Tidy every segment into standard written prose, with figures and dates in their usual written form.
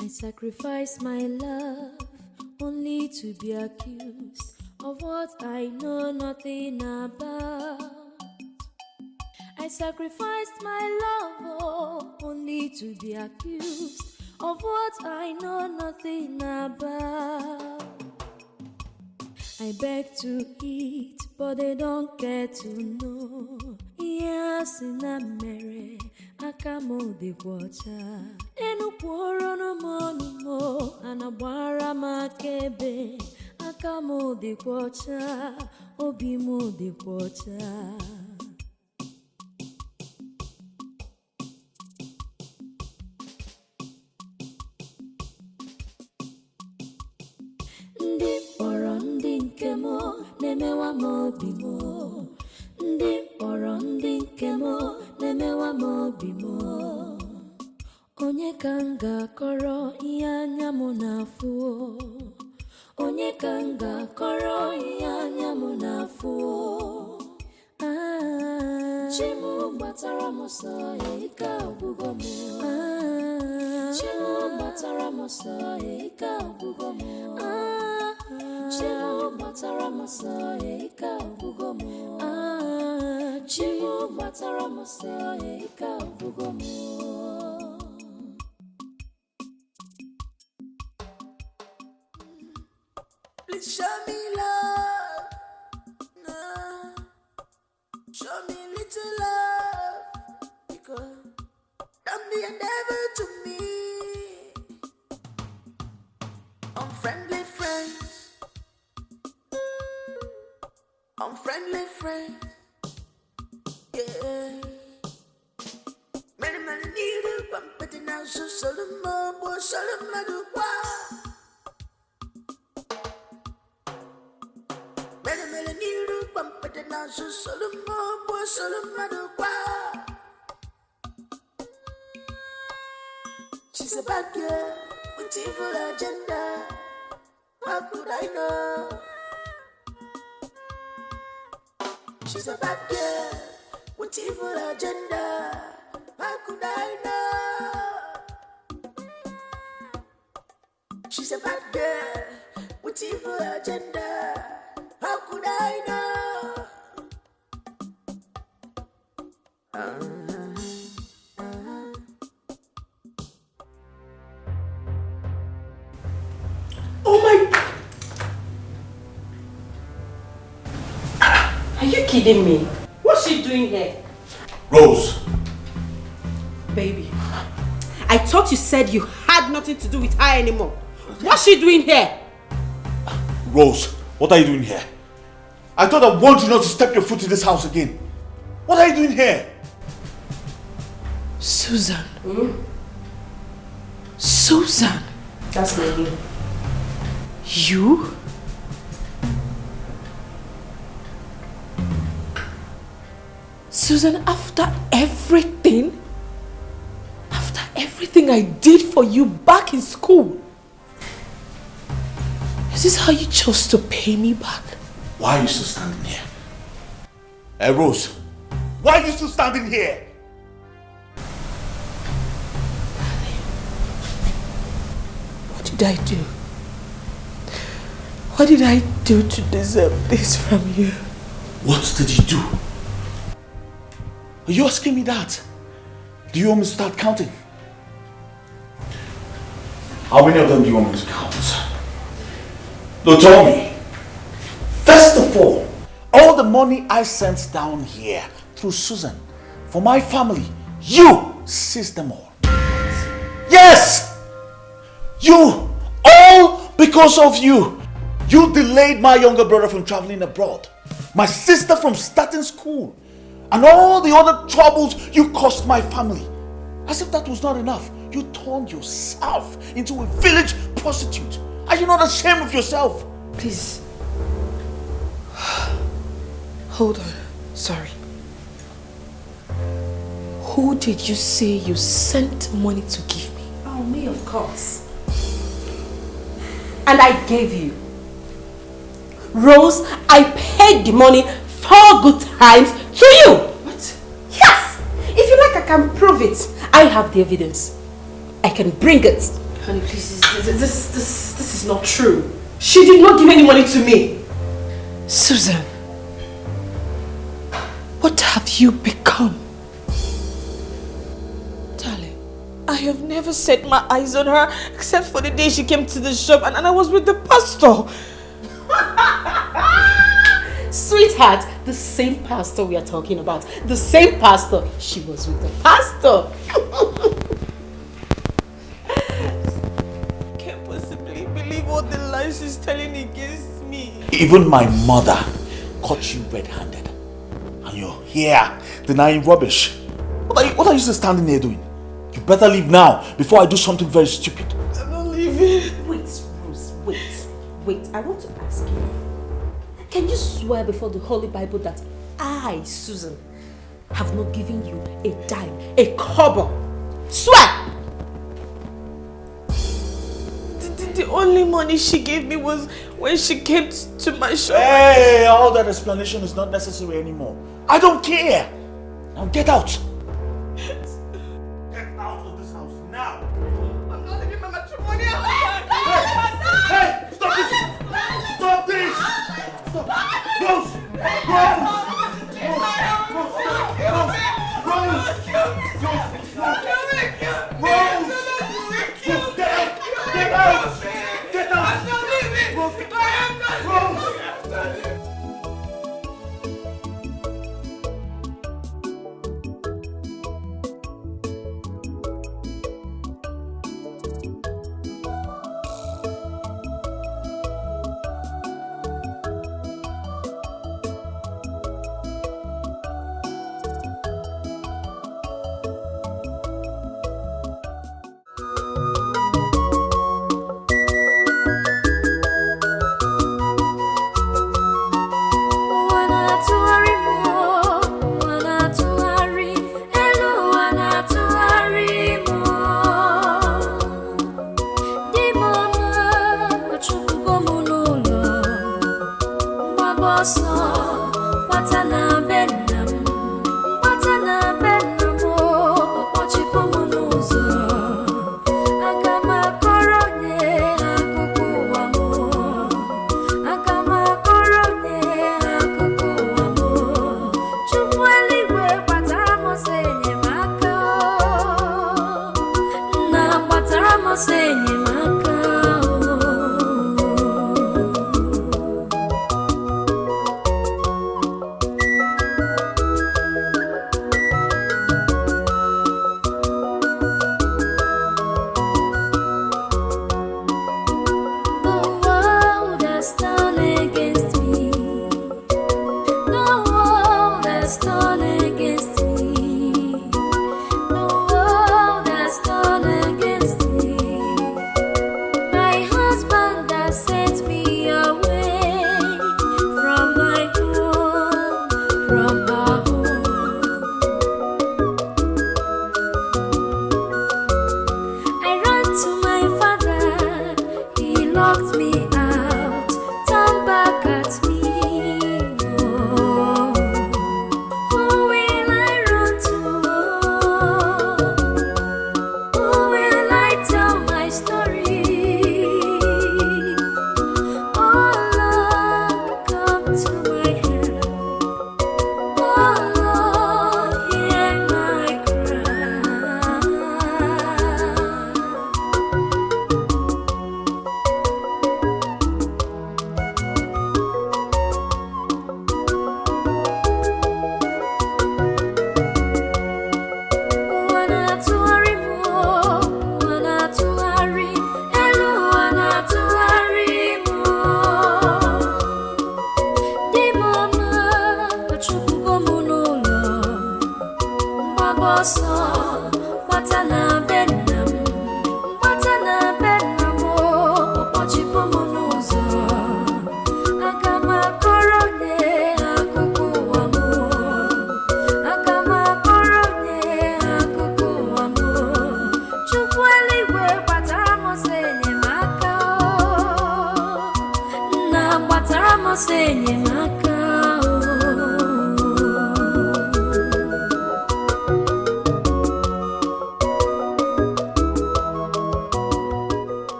I sacrifice my love only to be accused of what I know nothing about. I sacrificed my love only to be accused of what I know nothing about. I beg to eat, but they don't get to know. Yes, in a mere akamo de water. Enu poro no monumo, anabara makebe. Akamo de water, obimo de water. Nemewa mobimo, ndi oro ndi nkemo, nemewa mobimo. Onye kanga koro iyanya munafu, onye kanga koro iyanya munafu. Chimu batara moso ika bugomo. Chimu batara moso ika bugomo. Chimu batara moso ika bugomo. Chimu batara moso ika bugomo. Please show me love, no. Show me little love, because don't be a devil to me. Unfriendly friends, unfriendly friends, yeah. Many need a bump, but now so Solomon, boy, Solomon, do what? Many need a bump, but now so Solomon, boy, Solomon, she's a bad girl with evil agenda. How could I know? She's a bad girl with evil agenda. How could I know? She's a bad girl with evil agenda. How could I know? Oh my... Are you kidding me? What's she doing here? Rose! Baby, I thought you said you had nothing to do with her anymore. What's she doing here? Rose, what are you doing here? I thought I warned you not to step your foot in this house again. What are you doing here? Susan. Susan. That's my name. You? Susan, after everything I did for you back in school, is this how you chose to pay me back? Why are you still standing here? Hey, Rose, why are you still standing here? What did I do? What did I do to deserve this from you? What did you do? Are you asking me that? Do you want me to start counting? How many of them do you want me to count? No, tell me. First of all the money I sent down here through Susan for my family, you seized them all. Yes! You! All because of you! You delayed my younger brother from traveling abroad, my sister from starting school, and all the other troubles you caused my family. As if that was not enough, you turned yourself into a village prostitute. Are you not ashamed of yourself? Please. Hold on. Sorry. Who did you say you sent money to give me? Oh, me, of course. And I gave you. Rose, I paid the money 4 good times to you. What? Yes! If you like, I can prove it. I have the evidence. I can bring it. Honey, please, This is not true. She did not give any money to me. Susan, what have you become? Darling, I have never set my eyes on her except for the day she came to the shop and I was with the pastor. Sweetheart, the same pastor we are talking about. The same pastor. She was with the pastor. Can't possibly believe all the lies she's telling against me. Even my mother caught you red-handed. And you're here denying rubbish. What are you still standing there doing? You better leave now before I do something very stupid. I'm not leaving. Wait, Rose, wait. I want to ask you. Can you swear before the Holy Bible that I, Susan, have not given you a dime, a kobo? Swear! The only money she gave me was when she came to my shop. Hey, all that explanation is not necessary anymore. I don't care. Now get out. Get out of this house now. I'm not leaving my matrimony. Hey, stop this. Stop this. Stop. Rose.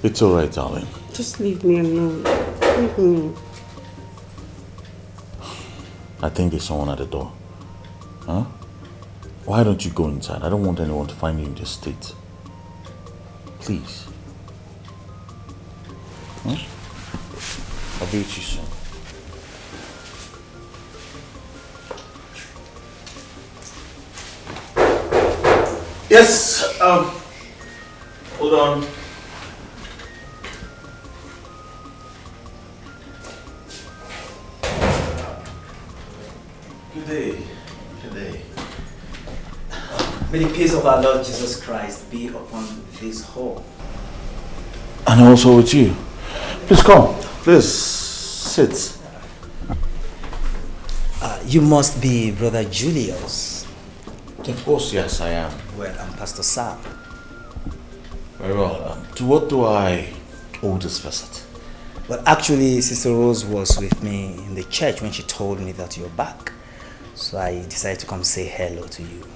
It's all right, darling. Just leave me alone. Leave me. I think there's someone at the door. Huh? Why don't you go inside? I don't want anyone to find you in this state. Please. Huh? I'll be with you soon. Yes, hold on. Good day. Good day. May the peace of our Lord Jesus Christ be upon this hall. And also with you. Please come. Please sit. You must be Brother Julius. Of course, yes, I am. Well, I'm Pastor Sam. Very well. To what do I owe this visit? Well, actually, Sister Rose was with me in the church when she told me that you're back. So I decided to come say hello to you.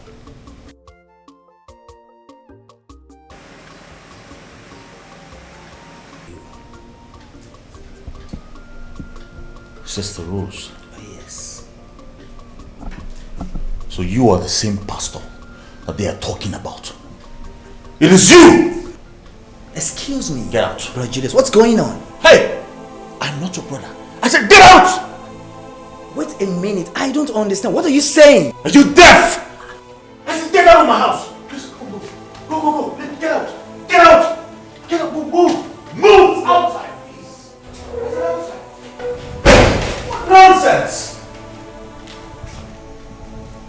Sister Rose. Oh, yes. So you are the same pastor that they are talking about. It is you! Excuse me. Get out. Brother Julius, what's going on? Hey! I'm not your brother. I said get out! Wait a minute. I don't understand. What are you saying? Are you deaf? I said get out of my house! Please, go. Go. Get out! Get out! Get out! Move! Move outside, please! I said outside. What nonsense!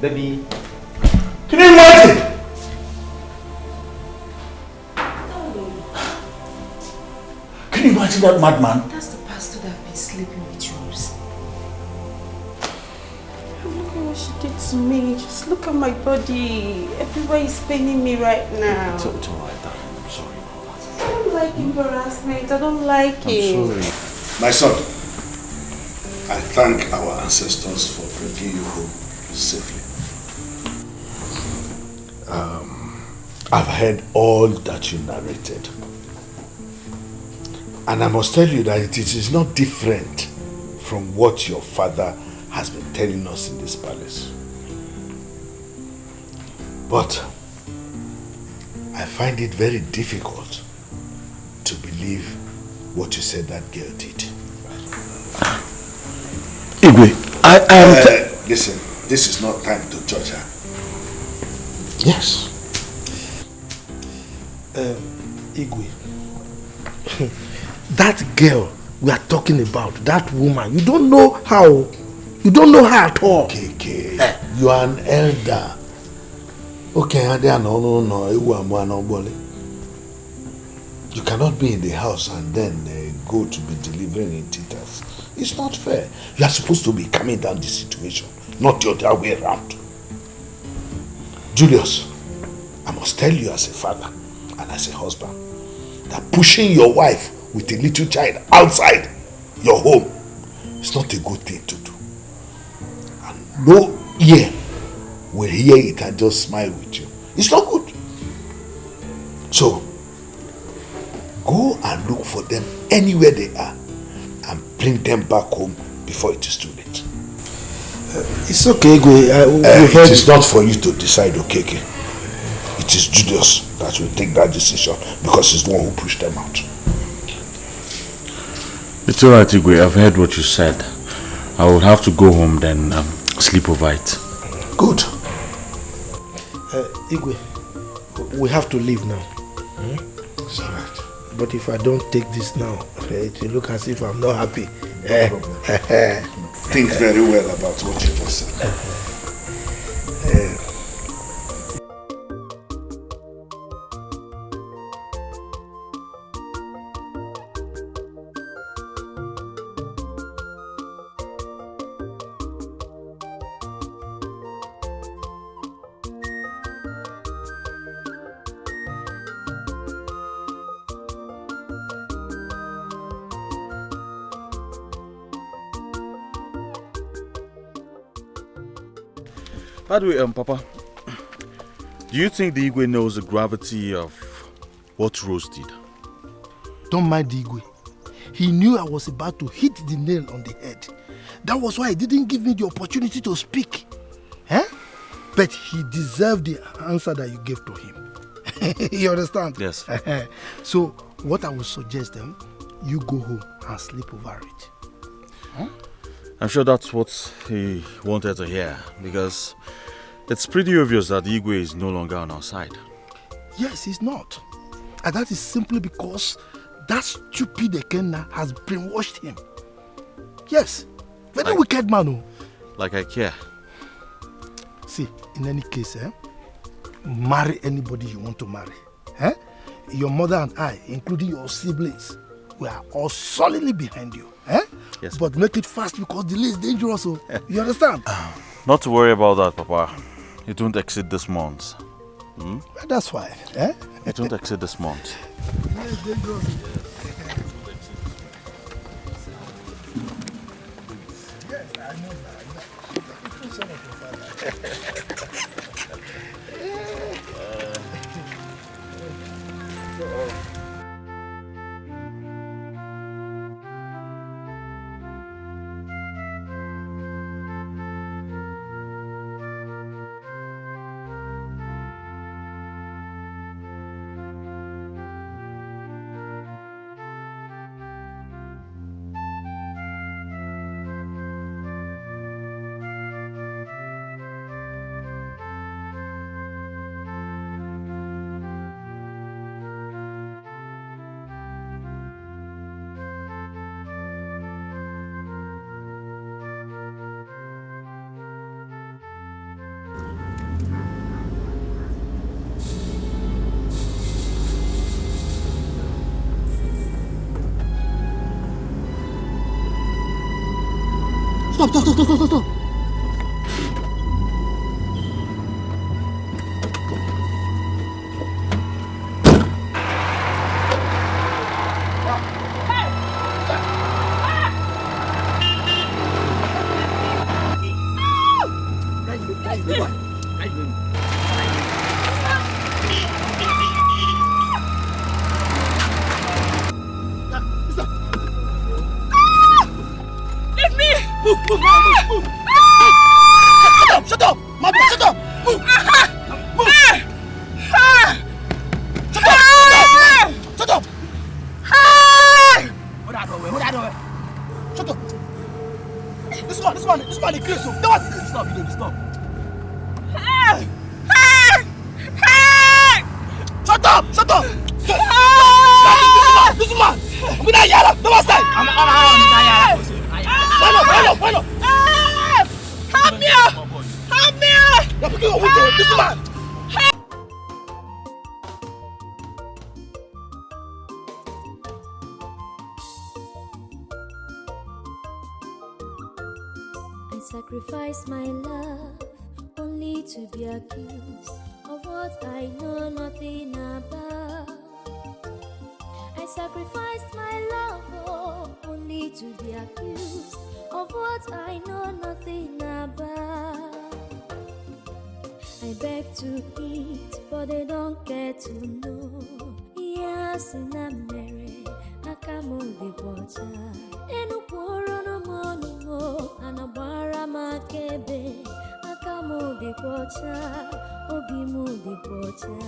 Baby. Can you imagine? Can you imagine that madman? That's the pastor that has been sleeping with Rose. Look at what she did to me. Just look at my body. Everywhere is paining me right now. It's alright, darling. I'm sorry. I don't like embarrassment. I don't like it. I'm sorry. My son, I thank our ancestors for bringing you home safely. I've heard all that you narrated. And I must tell you that it is not different from what your father has been telling us in this palace. But I find it very difficult to believe what you said that girl did. Igwe, I am... listen, this is not time to judge her. Yes. Igwe, that girl we are talking about, that woman, you don't know how, you don't know her at all. Okay. You are an elder. Okay, you cannot be in the house and then go to be delivering in titas. It's not fair. You are supposed to be calming down the situation, not the other way around. Julius, I must tell you as a father and as a husband that pushing your wife with a little child outside your home is not a good thing to do. And no ear will hear it and just smile with you. It's not good. So, go and look for them anywhere they are and bring them back home before it is too late. It's okay, Igwe. It is not for you to decide, okay? It is Julius that will take that decision because he's the one who pushed them out. It's alright, Igwe. I've heard what you said. I will have to go home then sleep over it. Good. Igwe, we have to leave now. It's alright. But if I don't take this now, it will look as if I'm not happy. No problem. Think very well about what you just said. By the way, Papa, do you think the Igwe knows the gravity of what Rose did? Don't mind the Igwe. He knew I was about to hit the nail on the head. That was why he didn't give me the opportunity to speak. But he deserved the answer that you gave to him. You understand? Yes. So, what I would suggest, you go home and sleep over it. I'm sure that's what he wanted to hear, because it's pretty obvious that the Igwe is no longer on our side. Yes, he's not. And that is simply because that stupid Ekenna has brainwashed him. Yes, very wicked man. Like I care. See, in any case, marry anybody you want to marry. Your mother and I, including your siblings, we are all solidly behind you. Yes. But make it fast because delay is dangerous. You understand? Not to worry about that, Papa. It won't exceed this month. Well, that's fine. It won't exceed this month. Yes, dangerous. Yes, I know that. It's son of your father. Stop. Shut up! Shut up! Shut up! Move! Shut up. This man is crazy. Stop. Stop. Hey! Shut up. This man. I'm gonna yell at the side. Why not? Help me! You're picking up with this man. I sacrifice my love only to be accused of what I know nothing about. I sacrificed my love only to be accused of what I know nothing about. I beg to eat, but they don't get to know. Yes, in a merry, I come on the water. And a poor on a mono, and a barama kebe. I come on the water, obi mo the water.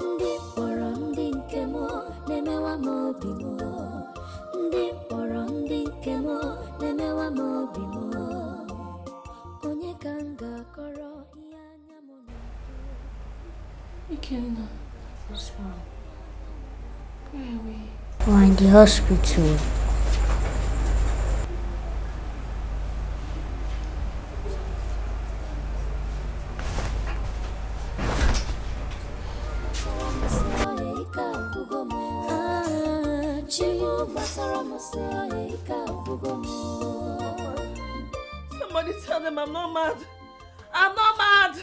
Ndi kpọrọ ndị nke m na-emewa m obi m. Ndị kpọrọ ndị nke m na-emewa m obi m. Onye ka m ga-akọrọ ihe anya m na-afụ? Ikenna, what's wrong? Where are we? We're in the hospital. Somebody tell them I'm not mad. I'm not mad.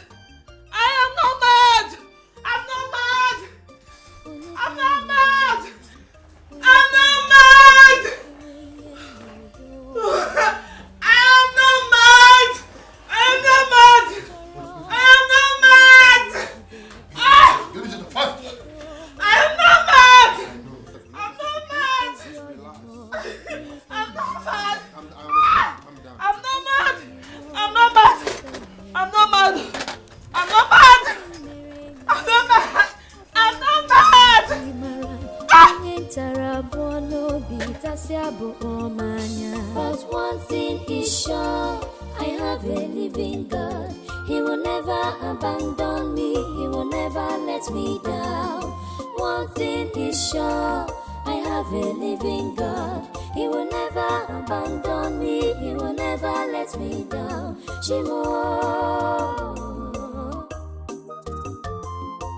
I am not mad. I'm not mad. I'm not mad. I'm not mad. I am not mad. I am not mad. I am not mad. Ah! Give me just a fight. I am not mad. I'm not mad. I'm not mad. I'm not mad. I'm not mad. I'm not mad. I'm not mad. I'm not mad. I'm not mad. But one thing is sure, I have a living God. He will never abandon me. He will never let me down. One thing is sure, I have a living God. He will never abandon me. He will never let me down. Shimo.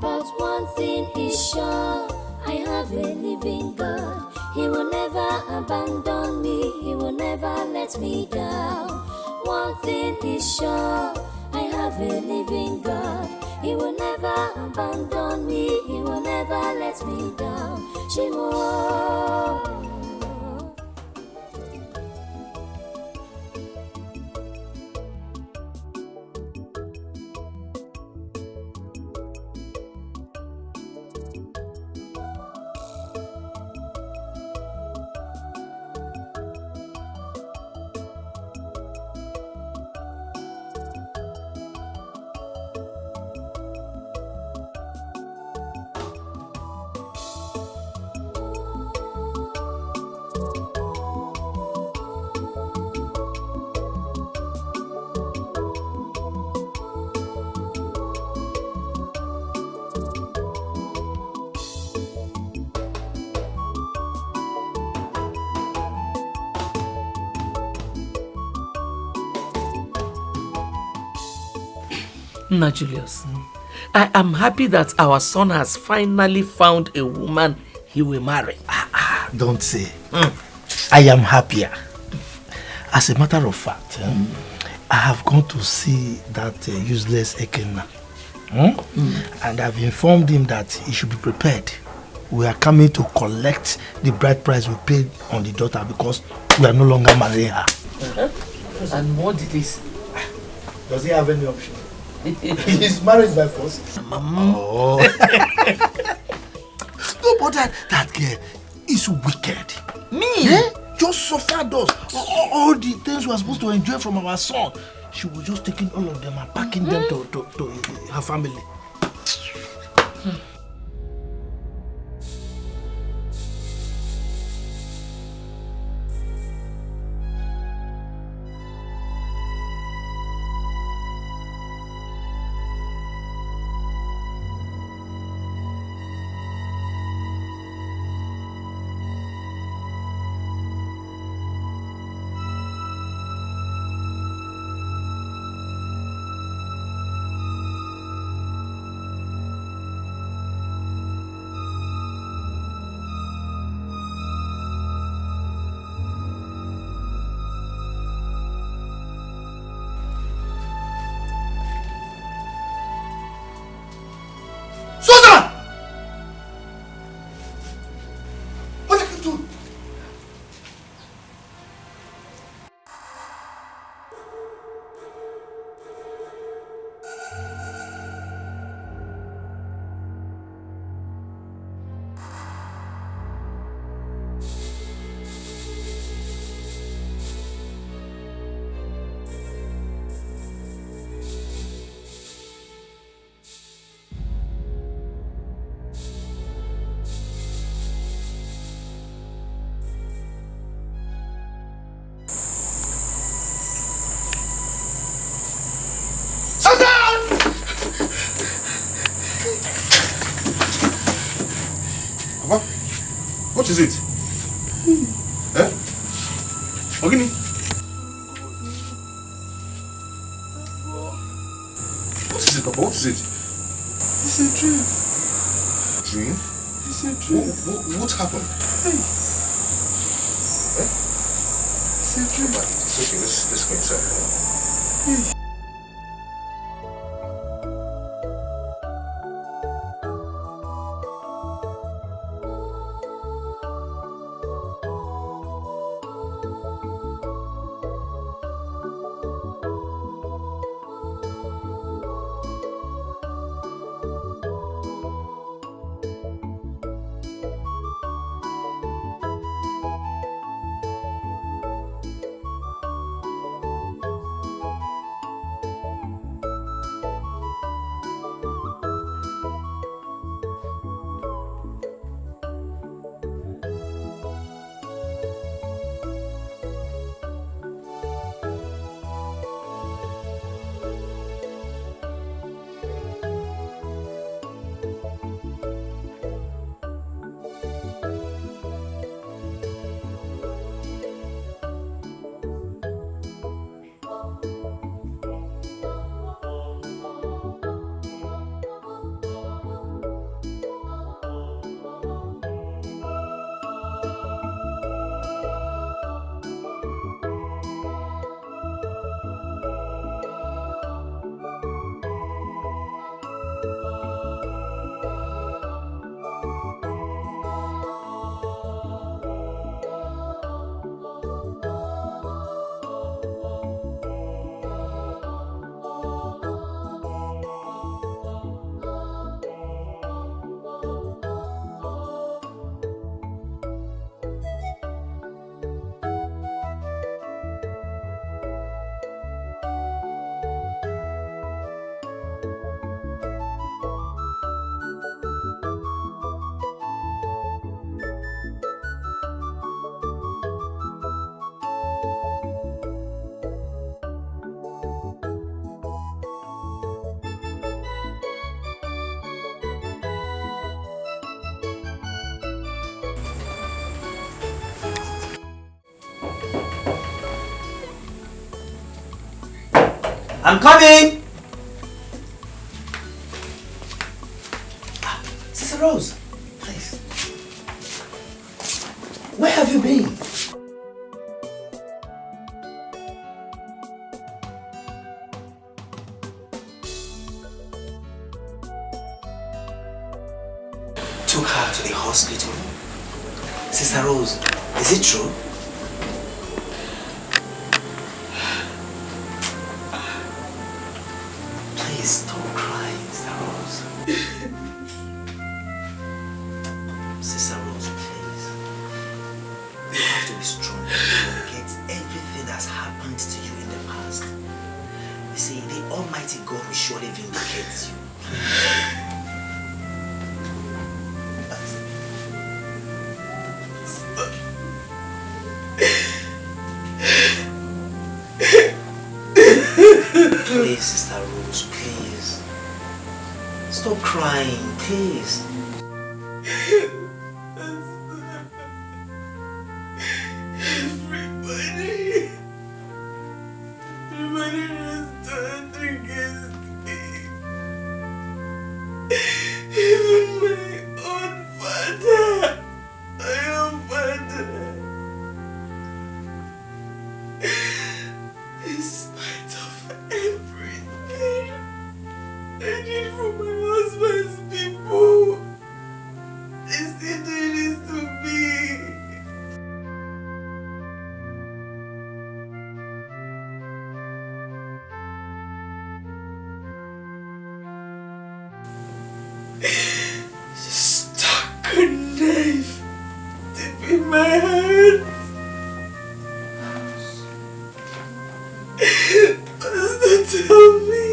But one thing is sure, I have a living God. He will never abandon me. He will never let me down. One thing is sure, I have a living God. He will never abandon me. He will never let me down. Shimo. Nna Julius, I am happy that our son has finally found a woman he will marry. Don't say. I am happier. As a matter of fact, I have gone to see that useless Ikenna. And I've informed him that he should be prepared. We are coming to collect the bride price we paid on the daughter because we are no longer marrying her. And what did he say? Does he have any option? He's married by force. Oh. No, but that girl is wicked. Me? Yeah? Just suffered us. All the things we are supposed to enjoy from our son. She was just taking all of them and packing them to her family. What is it? Eh? Ogini? What is it, Papa? What is it? It's a dream. Dream? It's a dream. What happened? Hey. Eh? It's a dream. It's okay, let's go inside. Hey. I'm coming! Sister Rose, please. Where have you been? Took her to the hospital. Sister Rose, is it true? Please don't cry, Sister Rose. Sister Rose, please. You have to be strong and forget everything that's happened to you in the past. You see, the Almighty God will surely vindicate you. Please, Sister Rose, please. Stop crying, please. Everybody has turned against me. Even my own father. My own father. In spite of everything I did for my husband's people, they still do this to me. Stuck a knife deep in my heart. What's that tell me?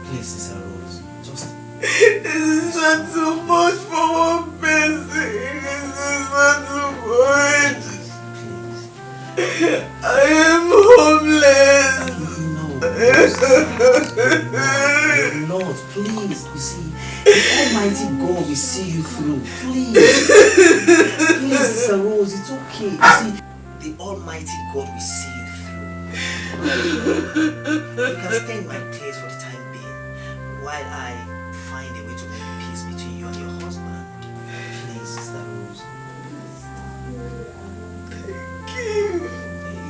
Please, Sister Rose, just... This is not too much for one person. This is not too much. Please. I am homeless. No, Lord, please. You see, the Almighty God will see you through. Please. Please, Sister Rose, it's okay. You see, the Almighty God will see you through. You can stay in my place for the time being while I find a way to make peace between you and your husband. Please, Sister Rose. Thank you.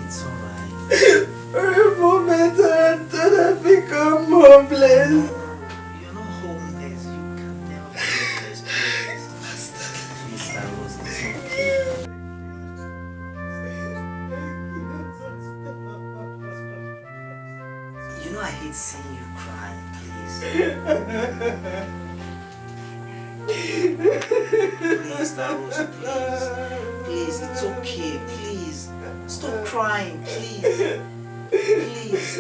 It's alright. For a moment I thought I'd become homeless. You're not homeless. You can never be homeless. Please. Sister Rose, it's okay. You know I hate seeing you crying, please. Please, Sister Rose, please. Please, it's okay, please. Stop crying, please. Please.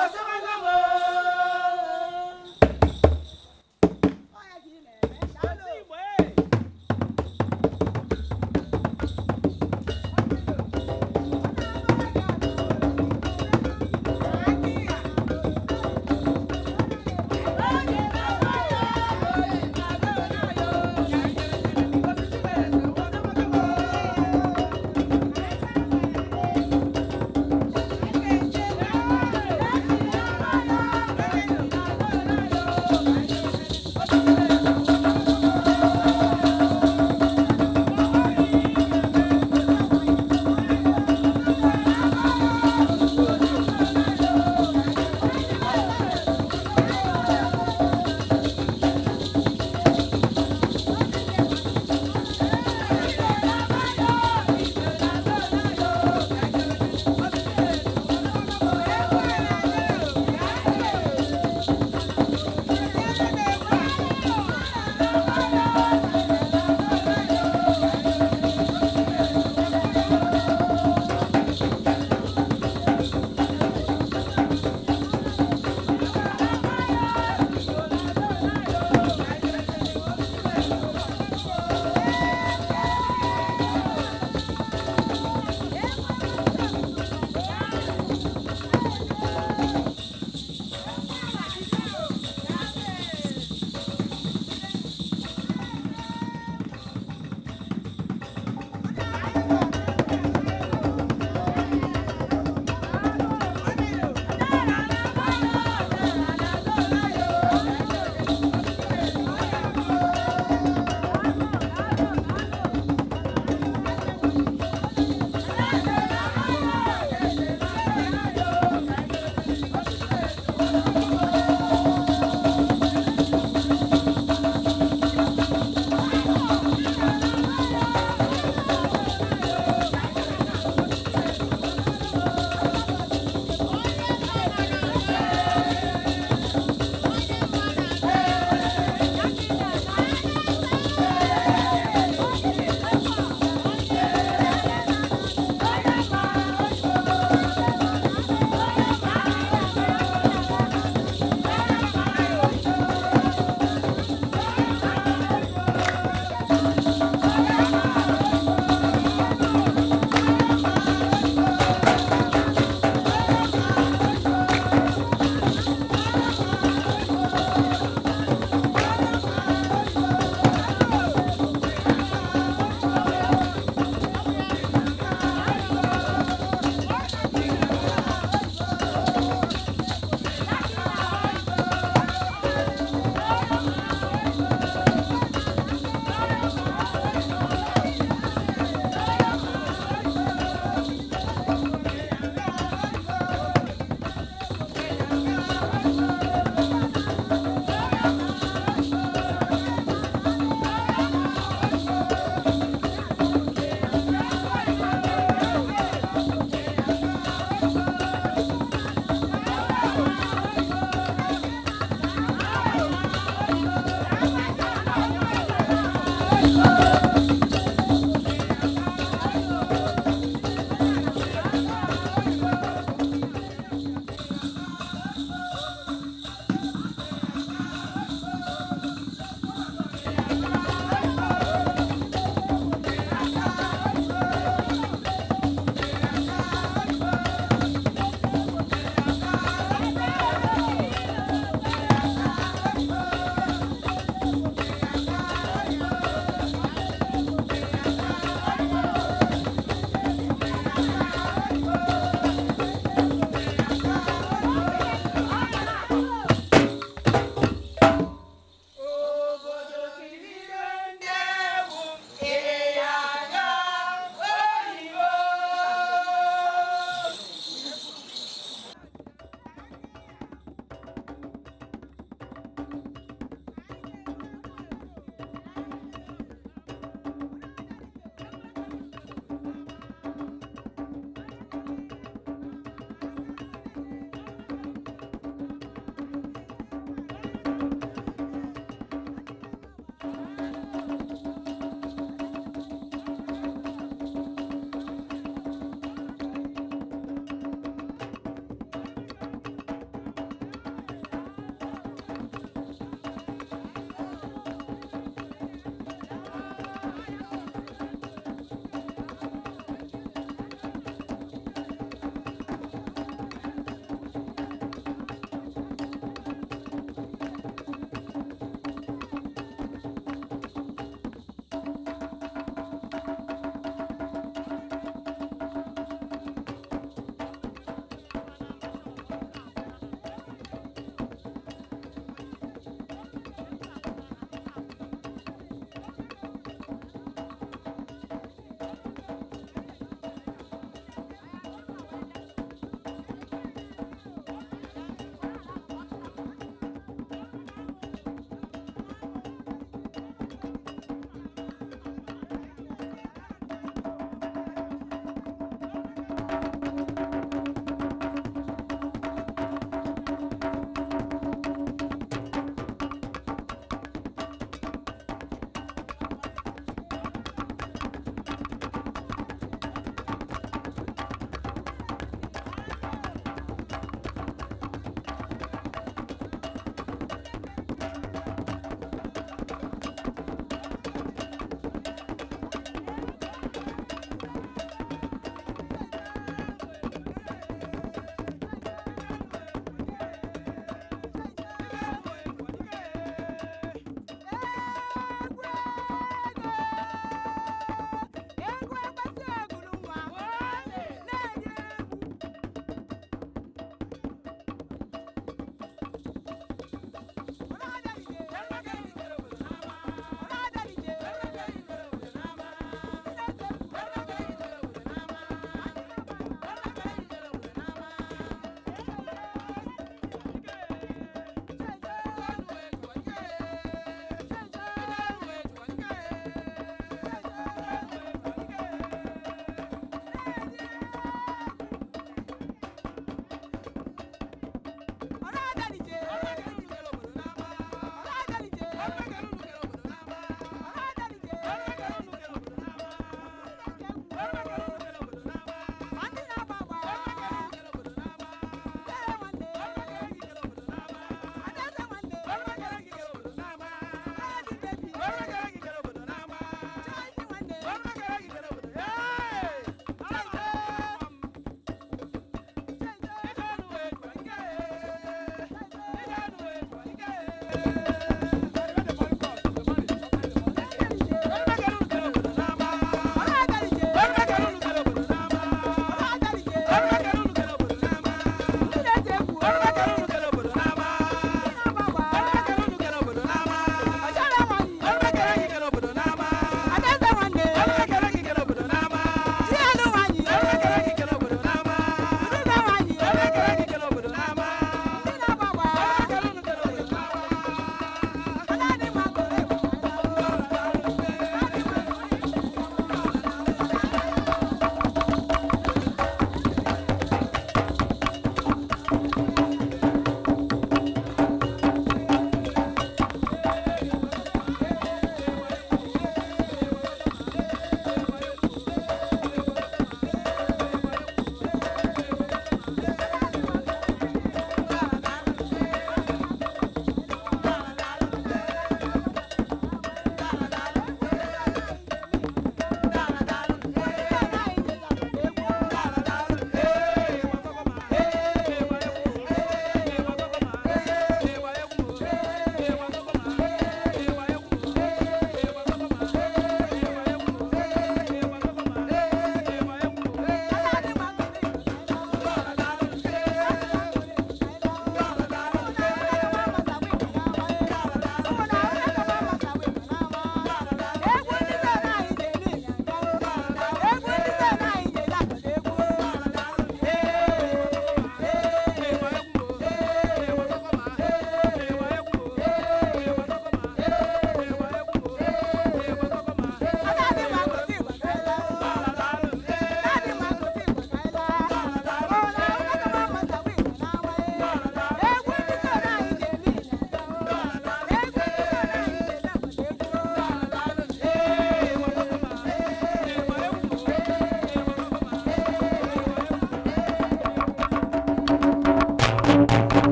What's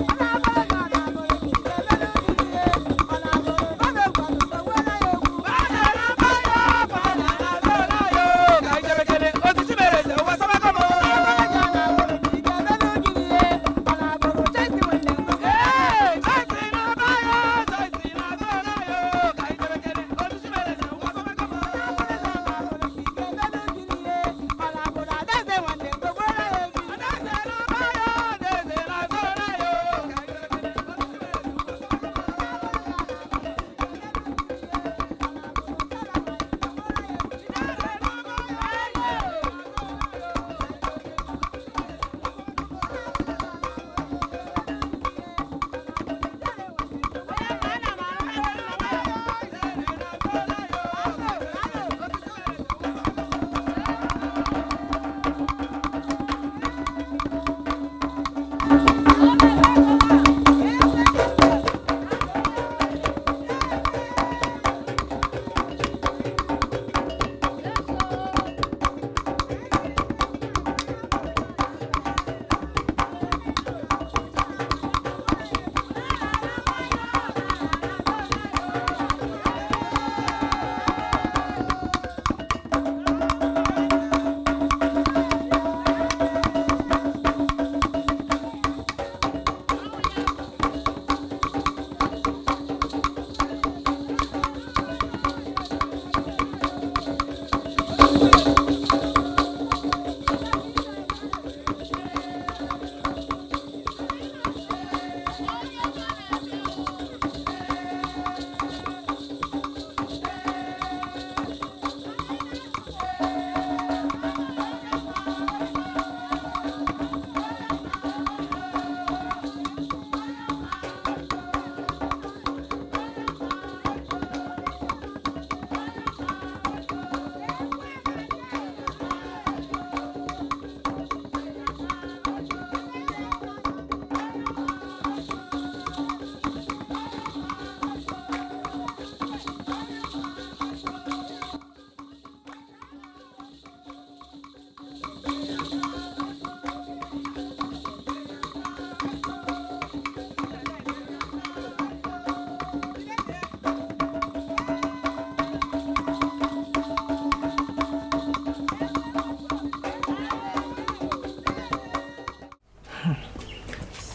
Ana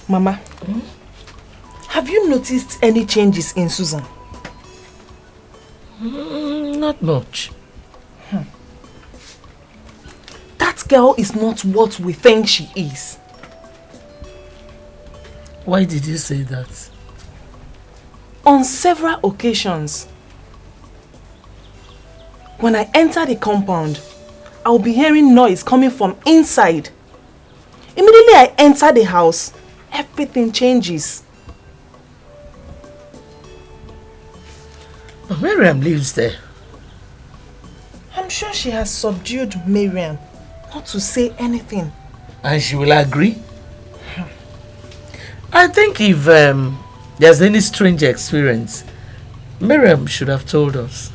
Mama, have you noticed any changes in Susan? Not much. That girl is not what we think she is. Why did you say that? On several occasions, when I enter the compound, I'll be hearing noise coming from inside. Immediately I enter the house, everything changes. But Miriam lives there. I'm sure she has subdued Miriam not to say anything. And she will agree? I think if there's any strange experience, Miriam should have told us.